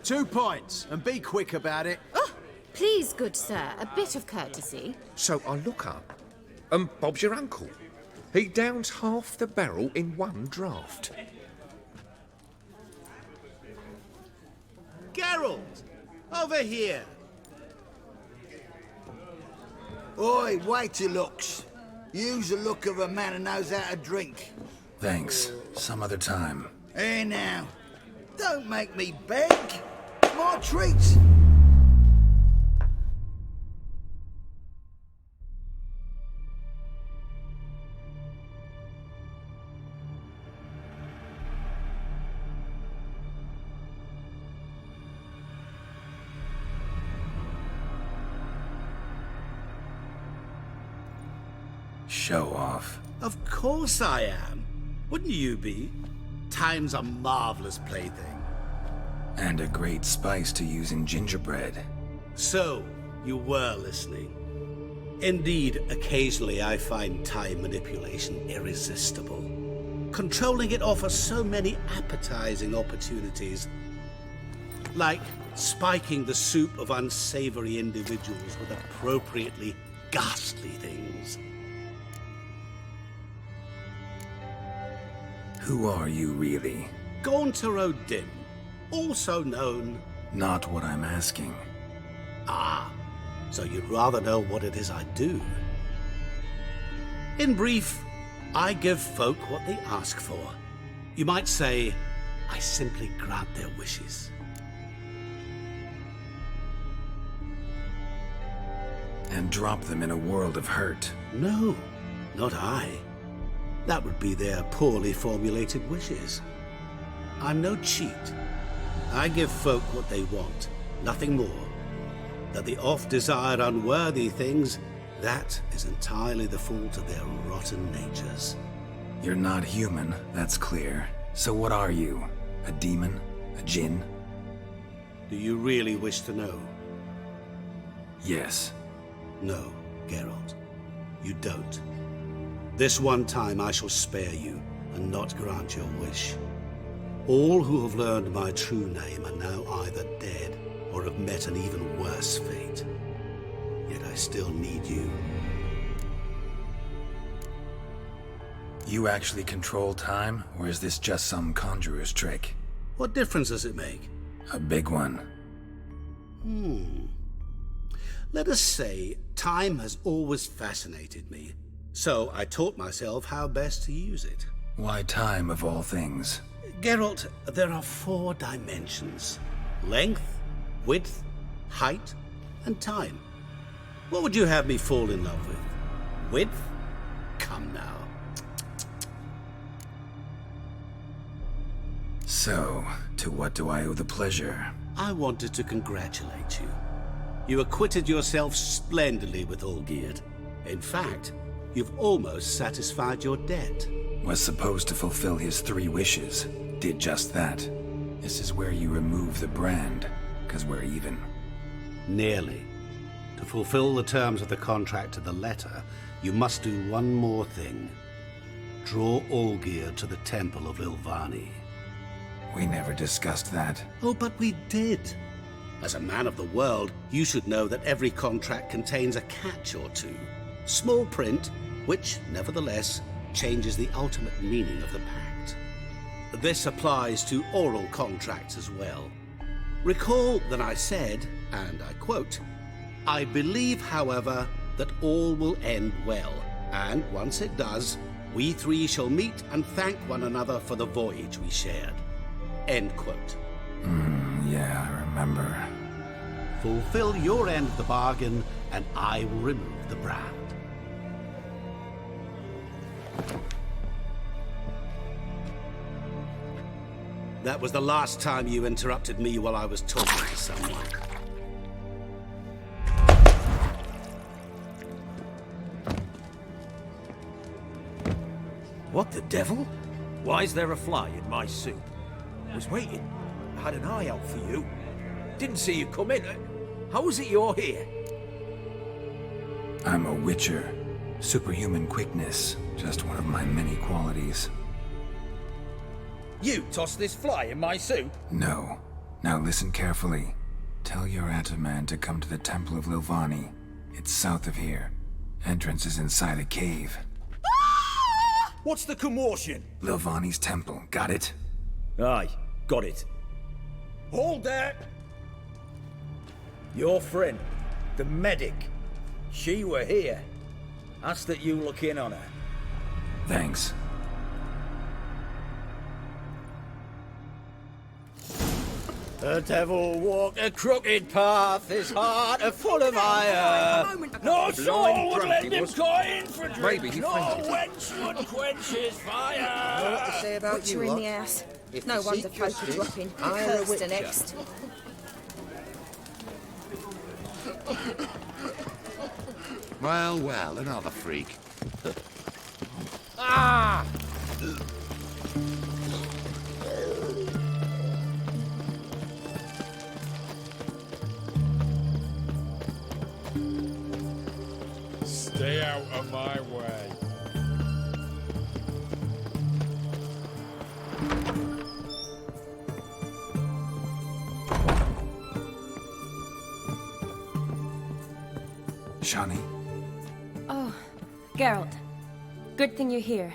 2 pints, and be quick about it. Oh, please, good sir, a bit of courtesy. So I look up, and Bob's your uncle. He downs half the barrel in one draught. Geralt, over here. Oi, wait your looks. Use the look of a man who knows how to drink. Thanks. Some other time. Here now. Don't make me beg. More treats. Show off. Of course I am. Wouldn't you be? Time's a marvelous plaything. And a great spice to use in gingerbread. So, you were listening. Indeed, occasionally I find time manipulation irresistible. Controlling it offers so many appetizing opportunities. Like spiking the soup of unsavory individuals with appropriately ghastly things. Who are you, really? 𝘞𝘪𝘵, also known... Not what I'm asking. Ah, so you'd rather know what it is I do. In brief, I give folk what they ask for. You might say, I simply grant their wishes. And drop them in a world of hurt. No, not I. That would be their poorly formulated wishes. I'm no cheat. I give folk what they want, nothing more. That they oft desire unworthy things, that is entirely the fault of their rotten natures. You're not human, that's clear. So what are you? A demon? A djinn? Do you really wish to know? Yes. No, Geralt. You don't. This one time I shall spare you, and not grant your wish. All who have learned my true name are now either dead, or have met an even worse fate. Yet I still need you. You actually control time, or is this just some conjurer's trick? What difference does it make? A big one. Let us say, time has always fascinated me. So I taught myself how best to use it. Why time, of all things? Geralt, there are 4 dimensions. Length, width, height, and time. What would you have me fall in love with? Width? Come now. So, to what do I owe the pleasure? I wanted to congratulate you. You acquitted yourself splendidly with Olgierd. In fact, you've almost satisfied your debt. Was supposed to fulfill his 3 wishes. Did just that. This is where you remove the brand, 'cause we're even. Nearly. To fulfill the terms of the contract to the letter, you must do one more thing. Draw Olgierd to the temple of 𝘠𝘭𝘂. We never discussed that. Oh, but we did. As a man of the world, you should know that every contract contains a catch or two. Small print, which, nevertheless, changes the ultimate meaning of the pact. This applies to oral contracts as well. Recall that I said, and I quote, "I believe, however, that all will end well, and once it does, we 3 shall meet and thank one another for the voyage we shared." End quote. Yeah, I remember. Fulfill your end of the bargain, and I will remove the brand. That was the last time you interrupted me while I was talking to someone. What the devil? Why is there a fly in my soup? I was waiting. I had an eye out for you. Didn't see you come in. How is it you're here? I'm a witcher. Superhuman quickness, just one of my many qualities. You tossed this fly in my suit? No. Now listen carefully. Tell your Ataman to come to the Temple of 𝘠𝘠𝘠. It's south of here. Entrance is inside a cave. What's the commotion? 𝘠𝘠𝘠's temple, got it? Aye, got it. Hold there! Your friend, the medic, she were here. Ask that you look in on her. Thanks. The devil walked a crooked path, his heart a full of ire. No soul would lend him coin for drink, Maybe he no fainted. wench would quench his fire. What to say about Butcher in the ass. No wonder folk are dropping. Cursed the next. Well, well, another freak. Stay out of my way. Shani? Oh, Geralt. Good thing you're here.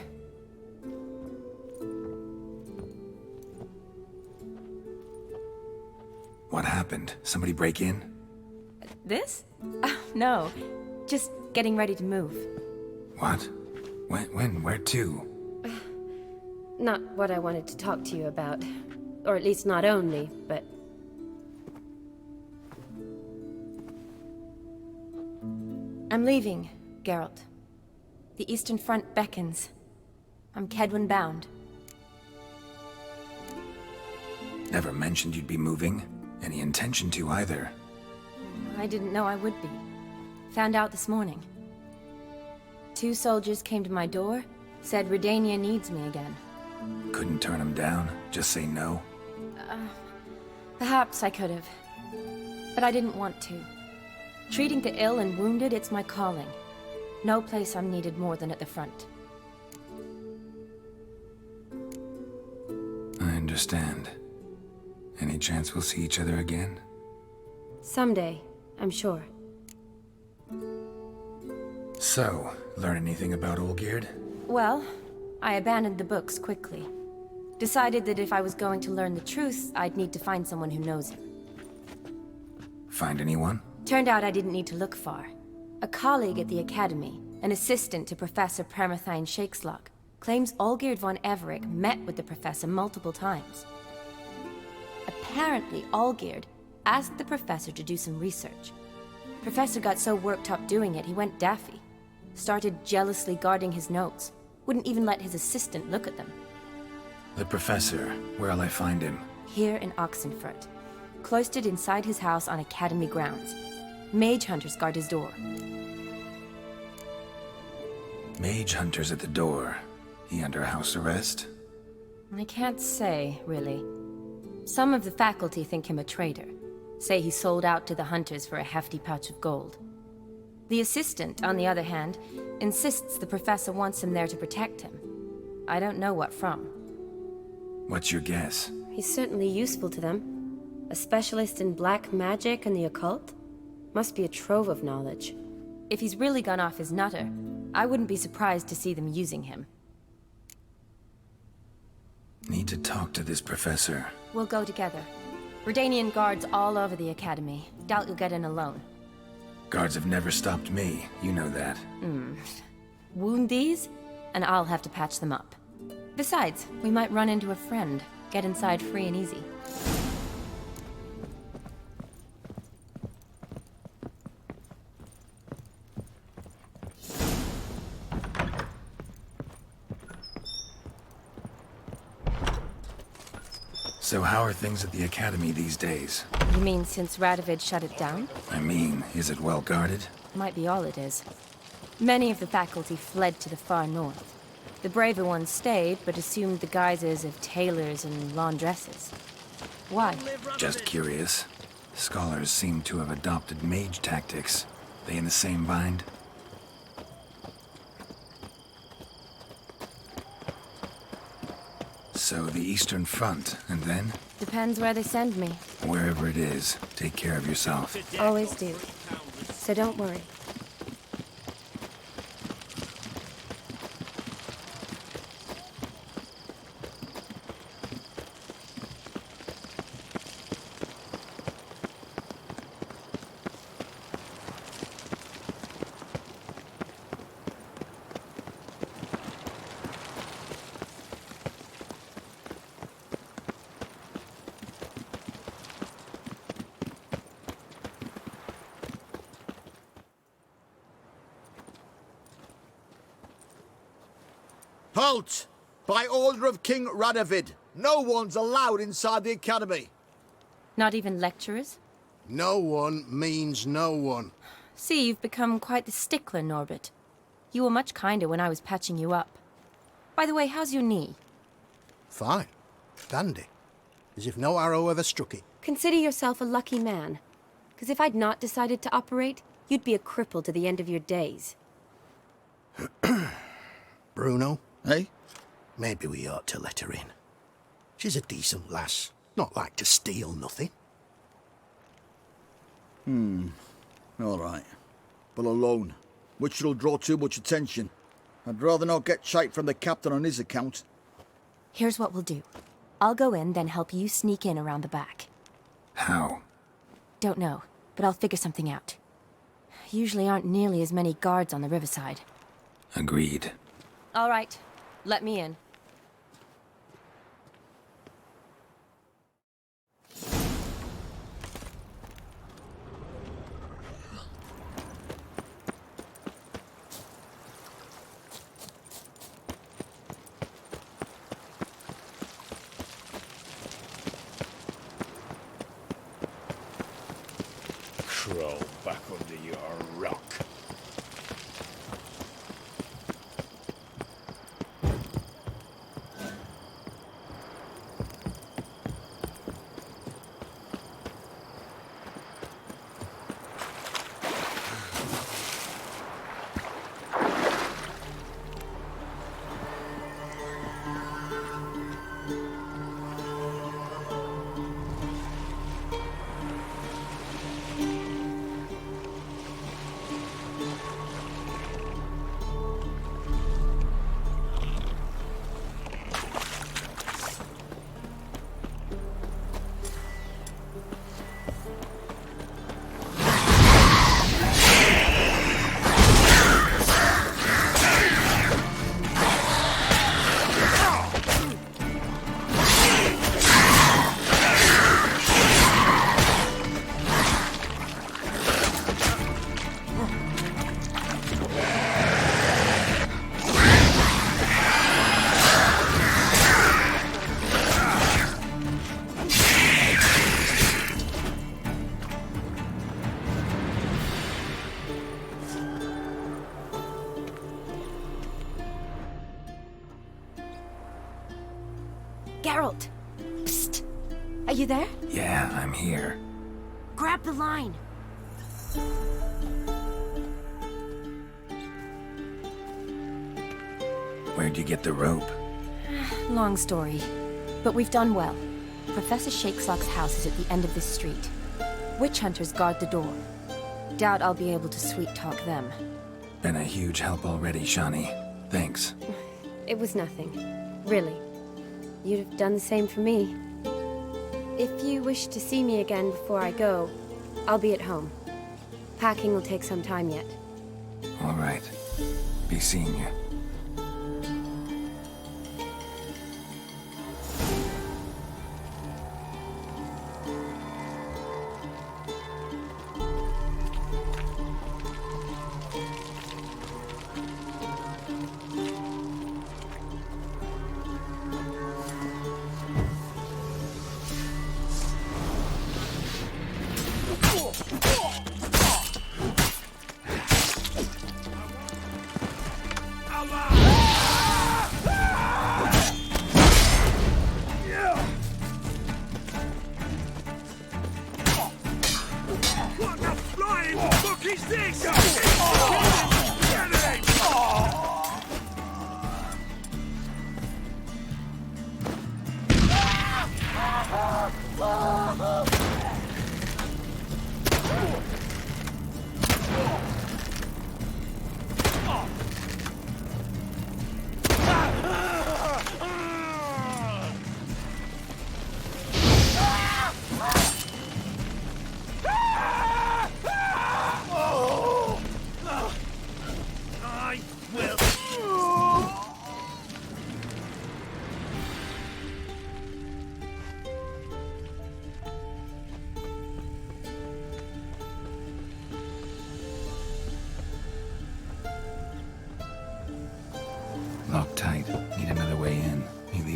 What happened? Somebody break in? This? No. Just getting ready to move. What? When? Where to? Not what I wanted to talk to you about. Or at least not only, but... I'm leaving, Geralt. The Eastern Front beckons. I'm Kaedwen bound. Never mentioned you'd be moving. Any intention to either. I didn't know I would be. Found out this morning. 2 soldiers came to my door, said Redania needs me again. Couldn't turn him down? Just say no? Perhaps I could have. But I didn't want to. Treating the ill and wounded, it's my calling. No place I'm needed more than at the front. I understand. Any chance we'll see each other again? Someday, I'm sure. So, learn anything about Olgierd? Well, I abandoned the books quickly. Decided that if I was going to learn the truth, I'd need to find someone who knows him. Find anyone? Turned out I didn't need to look far. A colleague at the Academy, an assistant to Professor Permathine Shakeslock, claims Olgierd von Everec met with the professor multiple times. Apparently, Olgierd asked the professor to do some research. Professor got so worked up doing it, he went daffy. Started jealously guarding his notes. Wouldn't even let his assistant look at them. The professor. Where'll I find him? Here in Oxenfurt. Cloistered inside his house on Academy grounds. Mage hunters guard his door. Mage hunters at the door. He under house arrest? I can't say, really. Some of the faculty think him a traitor. Say he sold out to the hunters for a hefty pouch of gold. The assistant, on the other hand, insists the professor wants him there to protect him. I don't know what from. What's your guess? He's certainly useful to them. A specialist in black magic and the occult? Must be a trove of knowledge. If he's really gone off his nutter, I wouldn't be surprised to see them using him. Need to talk to this professor. We'll go together. Redanian guards all over the Academy. Doubt you'll get in alone. Guards have never stopped me, you know that. Wound these, and I'll have to patch them up. Besides, we might run into a friend. Get inside free and easy. So how are things at the Academy these days? You mean since Radovid shut it down? I mean, is it well guarded? Might be all it is. Many of the faculty fled to the far north. The braver ones stayed, but assumed the guises of tailors and laundresses. Why? Just curious. Scholars seem to have adopted mage tactics. They in the same bind? So the Eastern Front, and then? Depends where they send me. Wherever it is, take care of yourself. Always do. So don't worry. Halt! By order of King Radovid, no one's allowed inside the academy. Not even lecturers? No one means no one. See, you've become quite the stickler, Norbert. You were much kinder when I was patching you up. By the way, how's your knee? Fine. Dandy. As if no arrow ever struck it. Consider yourself a lucky man. Because if I'd not decided to operate, you'd be a cripple to the end of your days. Bruno? Hey? Maybe we ought to let her in. She's a decent lass. Not like to steal nothing. All right. But alone, which will draw too much attention. I'd rather not get shite from the captain on his account. Here's what we'll do. I'll go in, then help you sneak in around the back. How? Don't know, but I'll figure something out. Usually aren't nearly as many guards on the riverside. Agreed. All right, let me in. Crawl back under your rock. Geralt! Psst! Are you there? Yeah, I'm here. Grab the line! Where'd you get the rope? Long story, but we've done well. Professor Shakesock's house is at the end of this street. Witch hunters guard the door. Doubt I'll be able to sweet-talk them. Been a huge help already, Shawnee. Thanks. It was nothing. Really. You'd have done the same for me. If you wish to see me again before I go, I'll be at home. Packing will take some time yet. All right. Be seeing you.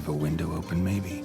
Leave a window open, maybe?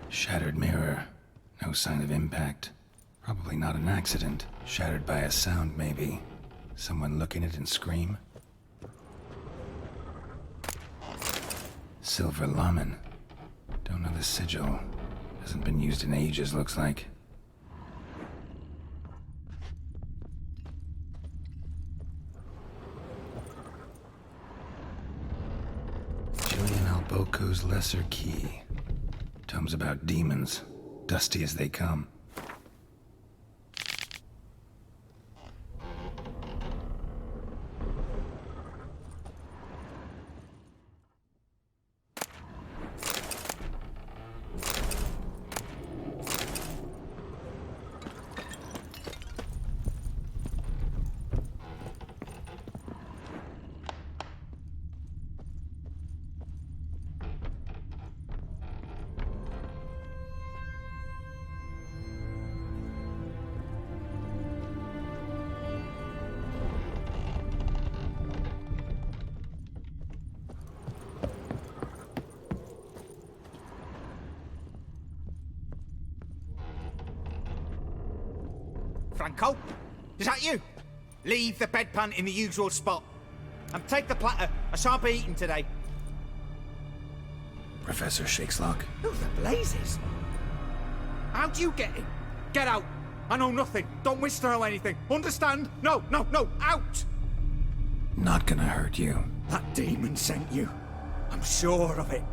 Shattered mirror. No sign of impact. Probably not an accident. Shattered by a sound, maybe. Someone look in it and scream. Silver Lamen. Don't know the sigil. Hasn't been used in ages, looks like. 𝘕𝘢𝘁𝑜's Lesser Key. Tomes about demons, dusty as they come. Franco? Is that you? Leave the bedpan in the usual spot. And take the platter. I shan't be eating today. Professor Shakeslock. Who the blazes? How do you get in? Get out. I know nothing. Don't wish to know anything. Understand? No, out! Not gonna hurt you. That demon sent you. I'm sure of it.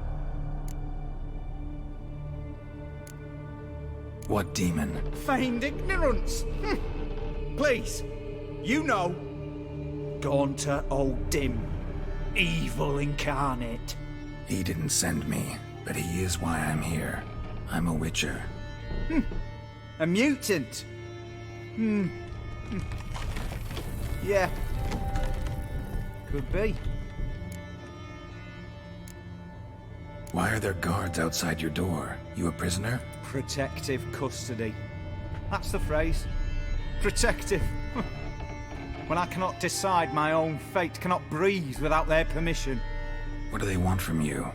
What demon? Feigned ignorance. Please, you know. Gaunter old Dim. Evil incarnate. He didn't send me, but he is why I'm here. I'm a witcher. A mutant? Yeah. Could be. Why are there guards outside your door? You a prisoner? Protective custody. That's the phrase. Protective. When I cannot decide my own fate, cannot breathe without their permission. What do they want from you?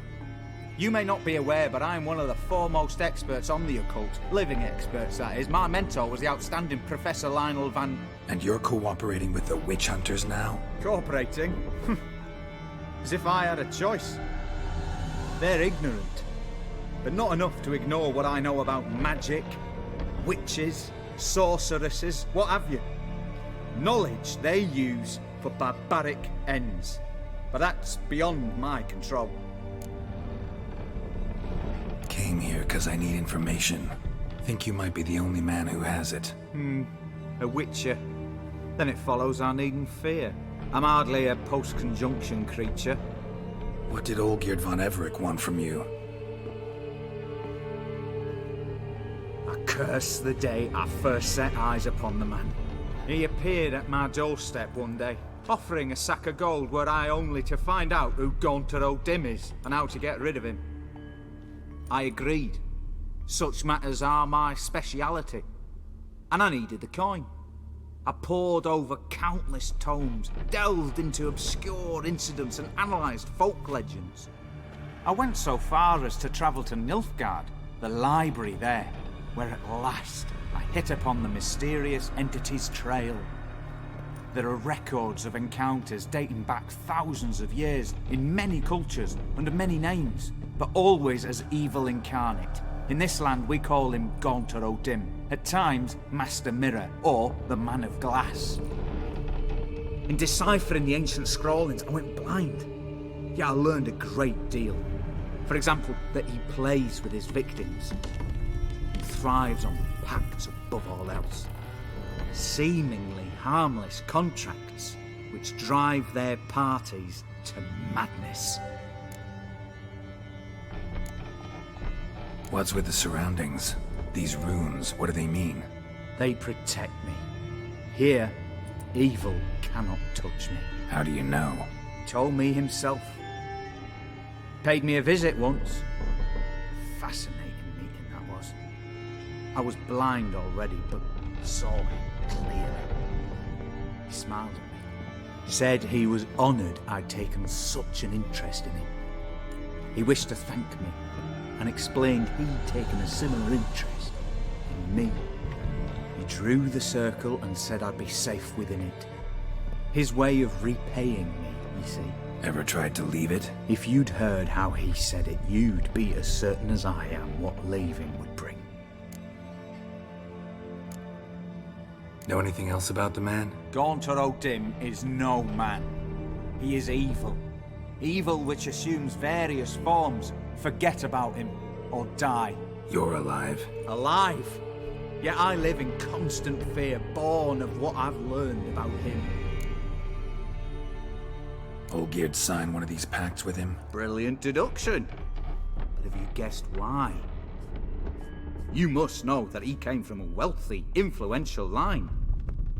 You may not be aware, but I am one of the foremost experts on the occult. Living experts, that is. My mentor was the outstanding Professor Lionel Van... And you're cooperating with the witch hunters now? Cooperating? As if I had a choice. They're ignorant, but not enough to ignore what I know about magic, witches, sorceresses, what have you. Knowledge they use for barbaric ends. But that's beyond my control. Came here because I need information. Think you might be the only man who has it. A witcher. Then it follows I needn't fear. I'm hardly a post-conjunction creature. What did Ølgerd von Everec want from you? I curse the day I first set eyes upon the man. He appeared at my doorstep one day, offering a sack of gold were I only to find out who 𝘠𝘪𝘵 is and how to get rid of him. I agreed. Such matters are my speciality. And I needed the coin. I pored over countless tomes, delved into obscure incidents and analysed folk legends. I went so far as to travel to Nilfgaard, the library there, where at last I hit upon the mysterious entity's trail. There are records of encounters dating back thousands of years in many cultures under many names, but always as evil incarnate. In this land we call him 𝘠𝘪𝘵, at times Master Mirror or the Man of Glass. In deciphering the ancient scrawlings I went blind, yet I learned a great deal. For example, that he plays with his victims and thrives on pacts above all else. Seemingly harmless contracts which drive their parties to madness. What's with the surroundings? These runes, what do they mean? They protect me. Here, evil cannot touch me. How do you know? He told me himself. Paid me a visit once. Fascinating meeting that was. I was blind already, but saw him clearly. He smiled at me. Said he was honoured I'd taken such an interest in him. He wished to thank me and explained he'd taken a similar interest in me. He drew the circle and said I'd be safe within it. His way of repaying me, you see. Ever tried to leave it? If you'd heard how he said it, you'd be as certain as I am what leaving would bring. Know anything else about the man? 𝘠𝘪𝘵 is no man. He is evil. Evil which assumes various forms. Forget about him, or die. You're alive. Alive? Yet I live in constant fear, born of what I've learned about him. Ølgerd signed one of these pacts with him? Brilliant deduction. But have you guessed why? You must know that he came from a wealthy, influential line.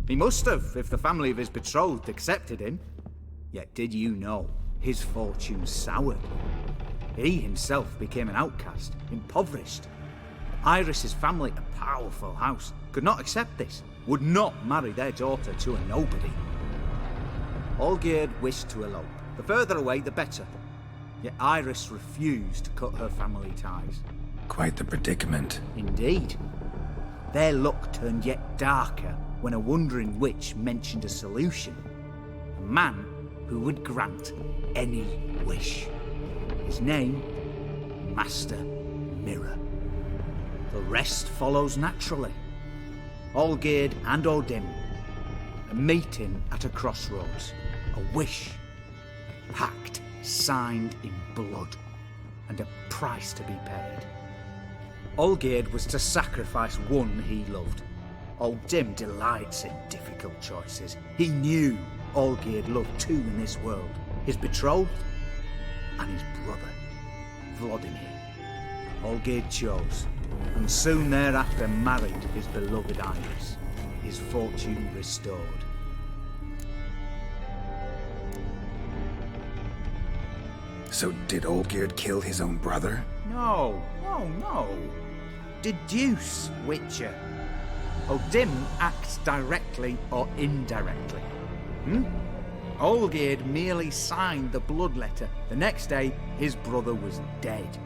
He must have, if the family of his betrothed accepted him. Yet did you know his fortune soured? He himself became an outcast, impoverished. Iris's family, a powerful house, could not accept this, would not marry their daughter to a nobody. Ølgerd wished to elope. The further away, the better. Yet Iris refused to cut her family ties. Quite the predicament. Indeed. Their luck turned yet darker when a wandering witch mentioned a solution. A man who would grant any wish. His name, Master Mirror. The rest follows naturally. Ølgerd and Odin, a meeting at a crossroads, a wish, a pact signed in blood, and a price to be paid. Ølgerd was to sacrifice one he loved. Odin delights in difficult choices. He knew Ølgerd loved two in this world, his betrothed and his brother. Vladimir. Olgierd chose, and soon thereafter married his beloved Iris, his fortune restored. So did Olgierd kill his own brother? No. Deduce, Witcher. Dim acts directly or indirectly. Olgierd merely signed the blood letter. The next day, his brother was dead.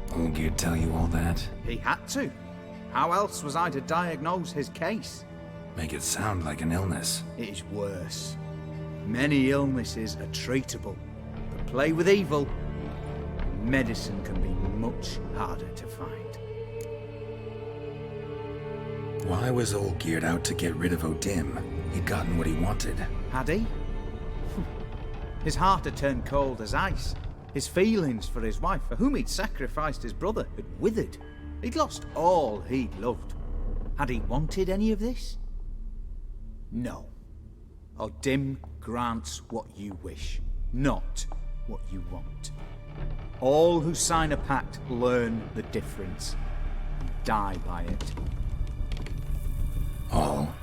Olgierd tell you all that? He had to. How else was I to diagnose his case? Make it sound like an illness. It is worse. Many illnesses are treatable, but play with evil, medicine can be much harder to find. Why was Olgierd out to get rid of O'Dim? He'd gotten what he wanted. Had he? His heart had turned cold as ice. His feelings for his wife, for whom he'd sacrificed his brother, had withered. He'd lost all he'd loved. Had he wanted any of this? No. O'Dim grants what you wish, not what you want. All who sign a pact learn the difference and die by it. All?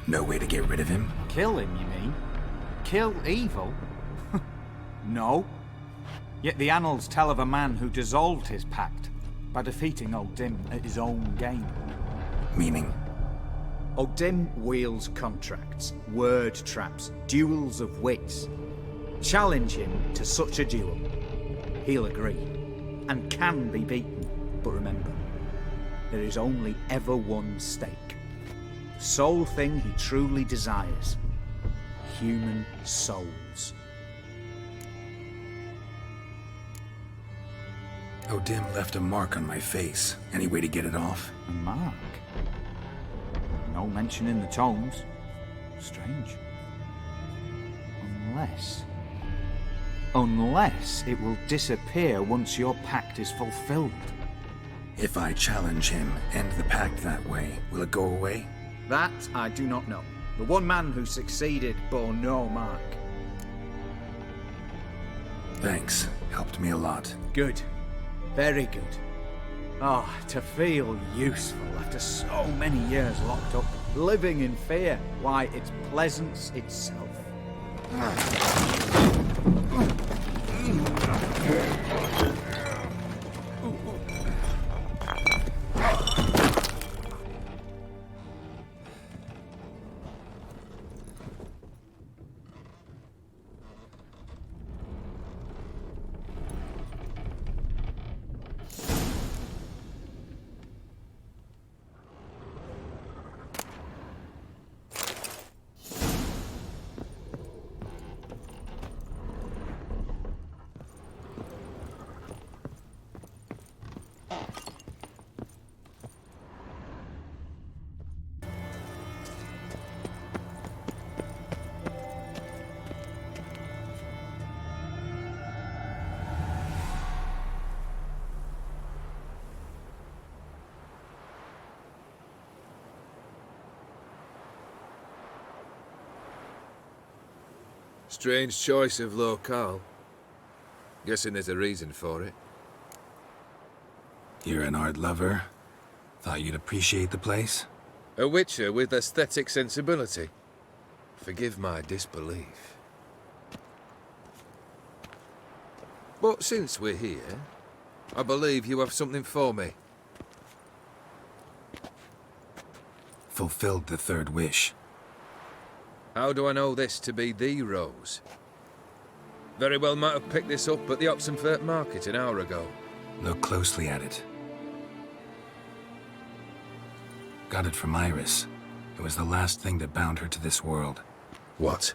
No way to get rid of him? Kill him, you mean? Kill evil? No. Yet the annals tell of a man who dissolved his pact by defeating O'Dim at his own game. Meaning? O'Dim wields contracts, word traps, duels of wits. Challenge him to such a duel. He'll agree, and can be beaten. But remember, there is only ever one stake. The sole thing he truly desires. Human souls. O'Dim left a mark on my face. Any way to get it off? A mark? No mention in the tomes. Strange. Unless it will disappear once your pact is fulfilled. If I challenge him, end the pact that way, will it go away? That I do not know. The one man who succeeded bore no mark. Thanks. Helped me a lot. Good. Very good. Ah, to feel useful after so many years locked up, living in fear. Why, it's pleasance itself. Strange choice of locale. Guessing there's a reason for it. You're an art lover. Thought you'd appreciate the place? A witcher with aesthetic sensibility. Forgive my disbelief. But since we're here, I believe you have something for me. Fulfilled the third wish. How do I know this to be the rose? Very well might have picked this up at the Oxenfurt market an hour ago. Look closely at it. Got it from Iris. It was the last thing that bound her to this world. What?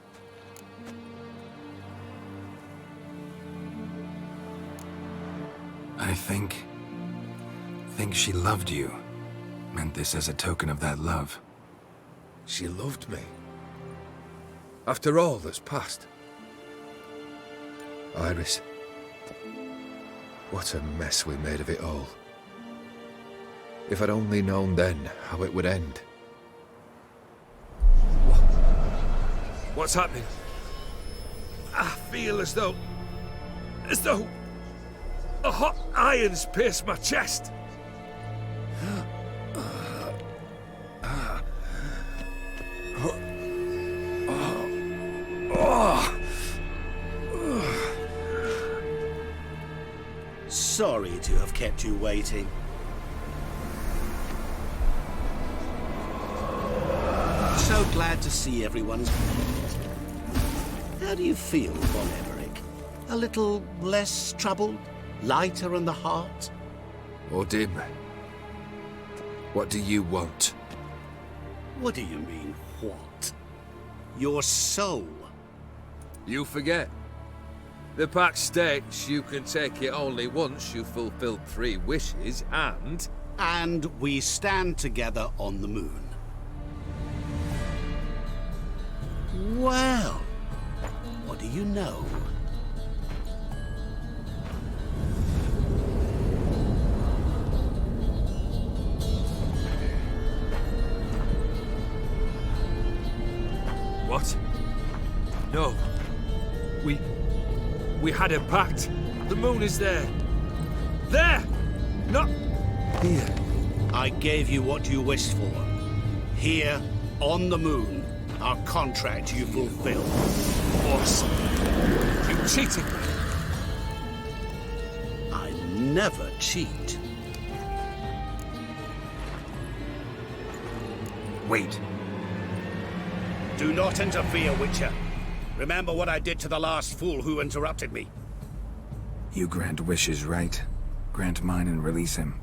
I think she loved you. Meant this as a token of that love. She loved me? After all that's passed? Iris, what a mess we made of it all. If I'd only known then how it would end. What's happening? I feel as though a hot iron's pierced my chest. Sorry to have kept you waiting. So glad to see everyone's met. How do you feel, Von Emmerich? A little less troubled? Lighter in the heart? Dim. What do you want? What do you mean, what? Your soul. You forget. The pact states you can take it only once you've fulfilled 3 wishes, and... And we stand together on the moon. Well, what do you know? What? No. We had a pact. The moon is there. There! Not here. I gave you what you wished for. Here, on the moon, our contract you fulfilled. Awesome. You cheated me. I never cheat. Wait. Do not interfere, Witcher. Remember what I did to the last fool who interrupted me. You grant wishes, right? Grant mine and release him.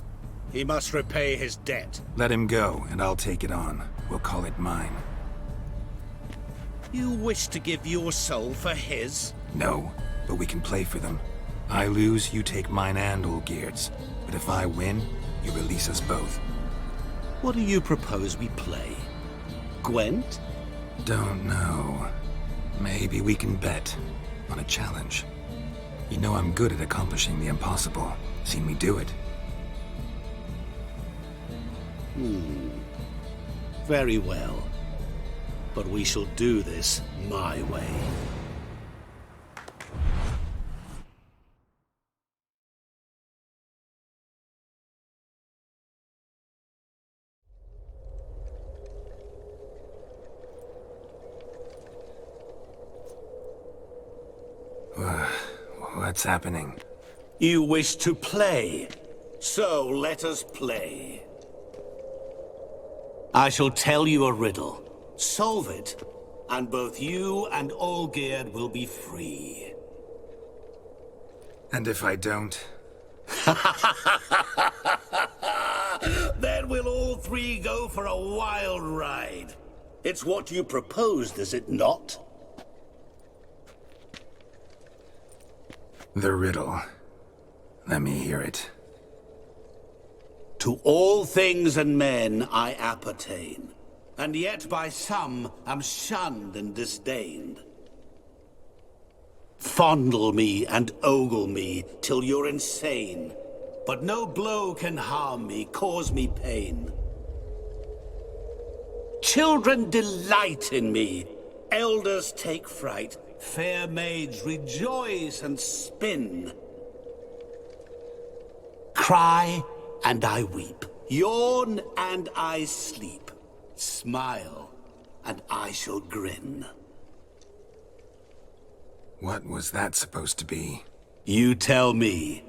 He must repay his debt. Let him go, and I'll take it on. We'll call it mine. You wish to give your soul for his? No, but we can play for them. I lose, you take mine and 𝘠𝘭𝘓. But if I win, you release us both. What do you propose we play? Gwent? Don't know. Maybe we can bet on a challenge. You know I'm good at accomplishing the impossible. Seen me do it. Very well. But we shall do this my way. What's happening? You wish to play, so let us play. I shall tell you a riddle. Solve it, and both you and 𝘠𝘭𝘓 will be free. And if I don't? Then we'll all 3 go for a wild ride. It's what you proposed, is it not? The riddle. Let me hear it. To all things and men I appertain, and yet by some am shunned and disdained. Fondle me and ogle me till you're insane, but no blow can harm me, cause me pain. Children delight in me, elders take fright, fair maids rejoice and spin. Cry and I weep, yawn and I sleep, smile and I shall grin. What was that supposed to be? You tell me.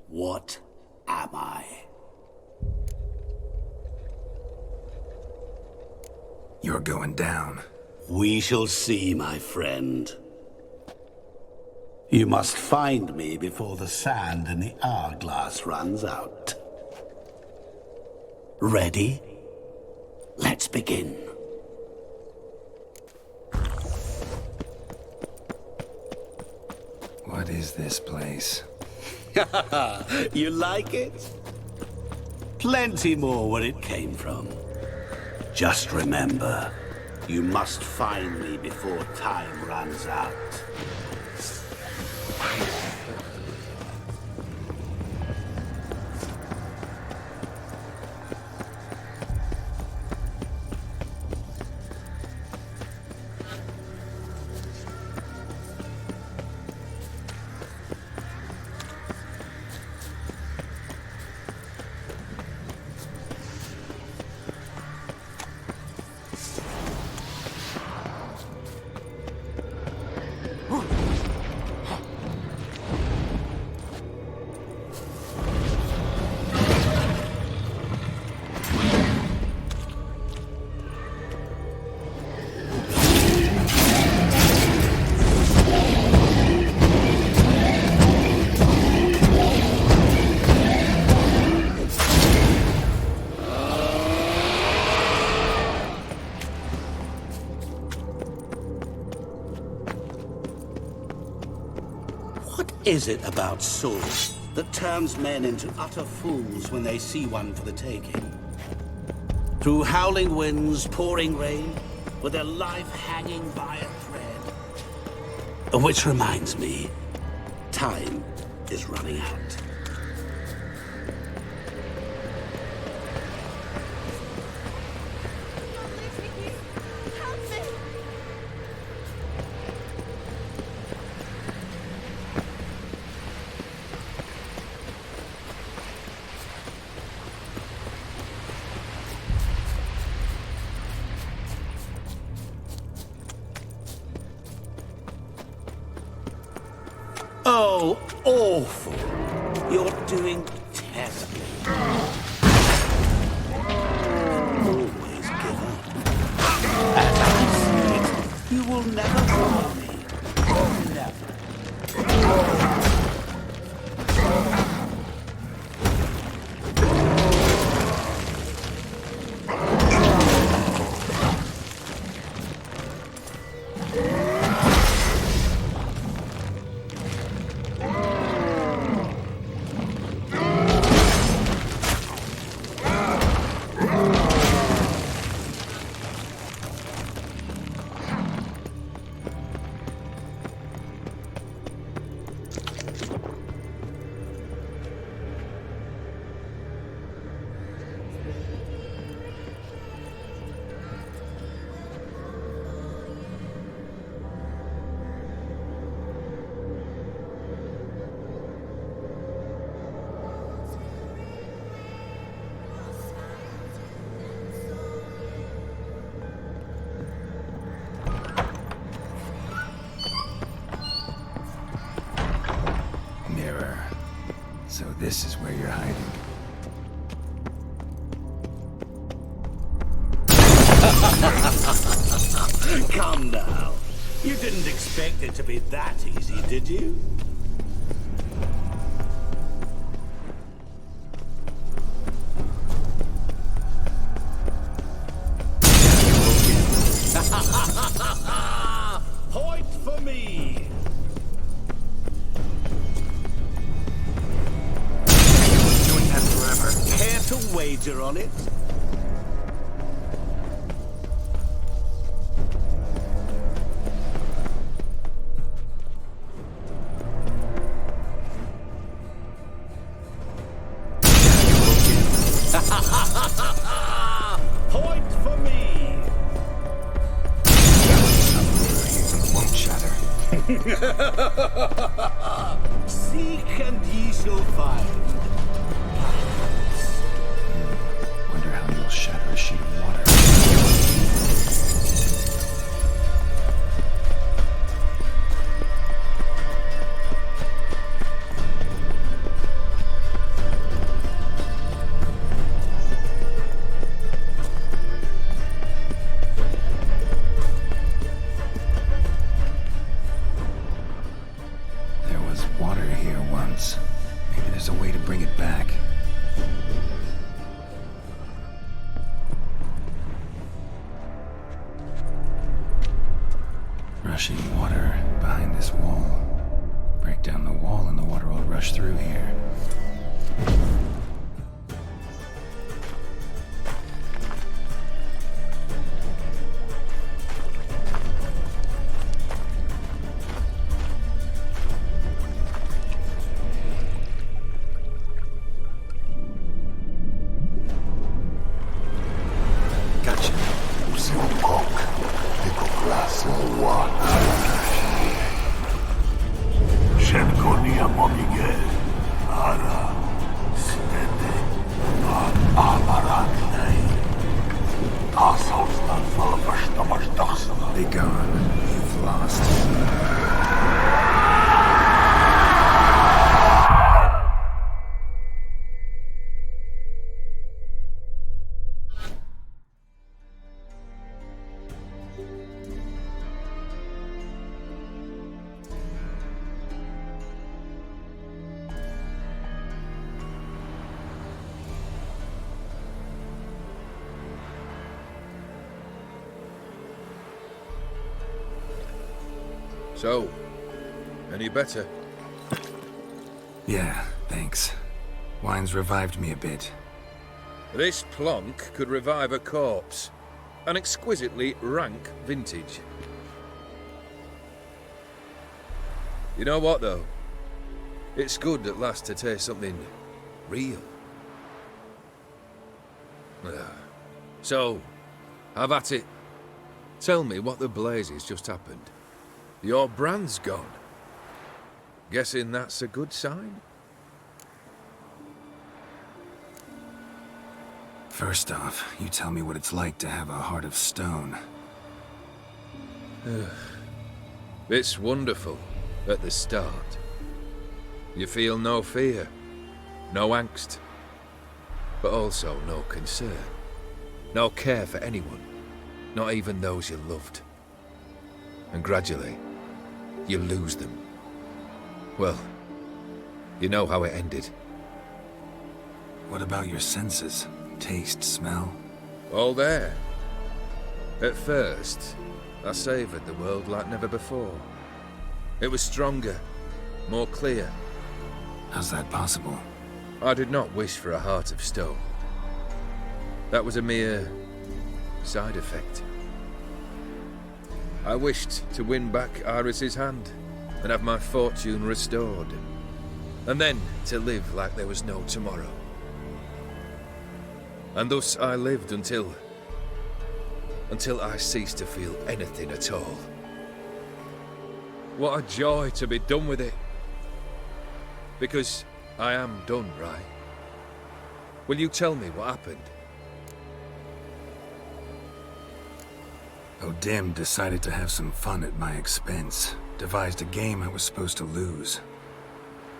What am I? You're going down. We shall see, my friend. You must find me before the sand in the hourglass runs out. Ready? Let's begin. What is this place? You like it? Plenty more where it came from. Just remember, you must find me before time runs out. is it about swords that turns men into utter fools when they see one for the taking? Through howling winds, pouring rain, with their life hanging by a thread. Which reminds me, time is running out. Oh, awful. You're doing terribly. Always give up. As I said, you will never follow me. Never. So this is where you're hiding. Come now. You didn't expect it to be that easy, did you? Point for me! Doing that forever. Care to wager on it? Point for me! It won't shatter. Seek and ye shall find. Wonder how you'll shatter a sheet of water. There was water here once. Maybe there's a way to bring it back. Rushing water behind this wall. Break down the wall and the water will rush through here. Gotcha. Be gone. You've lost. So, any better? Yeah, thanks. Wine's revived me a bit. This plonk could revive a corpse. An exquisitely rank vintage. You know what, though? It's good at last to taste something real. So, have at it. Tell me what the blazes just happened. Your brand's gone. Guessing that's a good sign? First off, you tell me what it's like to have a heart of stone. It's wonderful at the start. You feel no fear, no angst, but also no concern, no care for anyone, not even those you loved. And gradually, you lose them. Well, you know how it ended. What about your senses? Taste, smell? All there. At first, I savoured the world like never before. It was stronger, more clear. How's that possible? I did not wish for a heart of stone. That was a mere side effect. I wished to win back Iris's hand and have my fortune restored, and then to live like there was no tomorrow. And thus I lived until I ceased to feel anything at all. What a joy to be done with it. Because I am done, right? Will you tell me what happened? O'Dim decided to have some fun at my expense. Devised a game I was supposed to lose.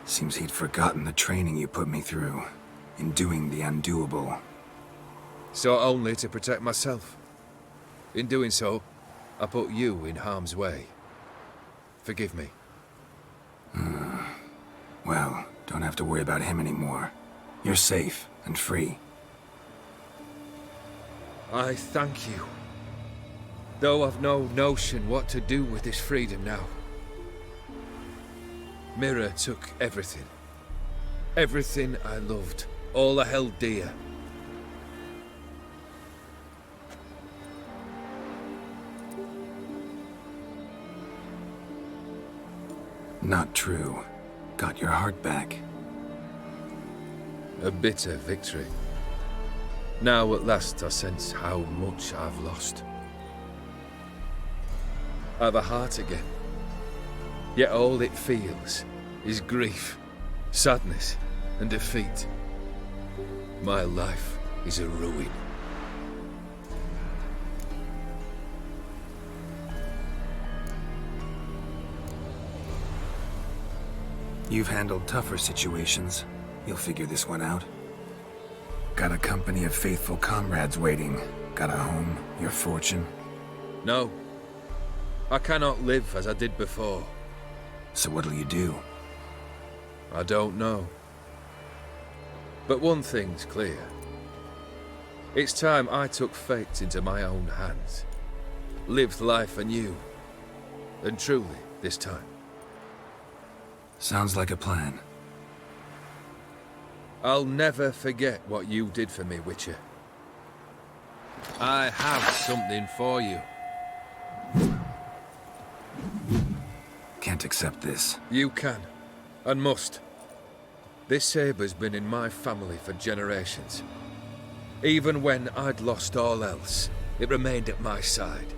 Seems he'd forgotten the training you put me through in doing the undoable. So only to protect myself. In doing so, I put you in harm's way. Forgive me. Well, don't have to worry about him anymore. You're safe and free. I thank you. Though I've no notion what to do with this freedom now. Mirror took everything. Everything I loved. All I held dear. Not true. Got your heart back. A bitter victory. Now at last I sense how much I've lost. I've a heart again. Yet all it feels is grief, sadness, and defeat. My life is a ruin. You've handled tougher situations. You'll figure this one out. Got a company of faithful comrades waiting. Got a home, your fortune. No. I cannot live as I did before. So what'll you do? I don't know. But one thing's clear. It's time I took fate into my own hands. Lived life anew. And truly, this time. Sounds like a plan. I'll never forget what you did for me, Witcher. I have something for you. Can't accept this. You can, and must. This sabre's been in my family for generations. Even when I'd lost all else, it remained at my side.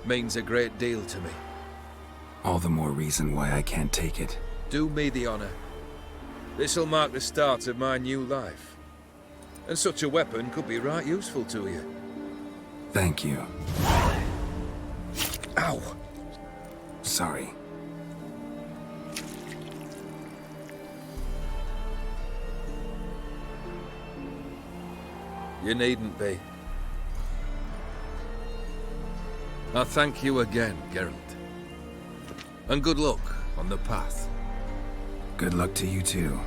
Means a great deal to me. All the more reason why I can't take it. Do me the honor. This'll mark the start of my new life. And such a weapon could be right useful to you. Thank you. Ow! Sorry. You needn't be. I thank you again, Geralt. And good luck on the path. Good luck to you too.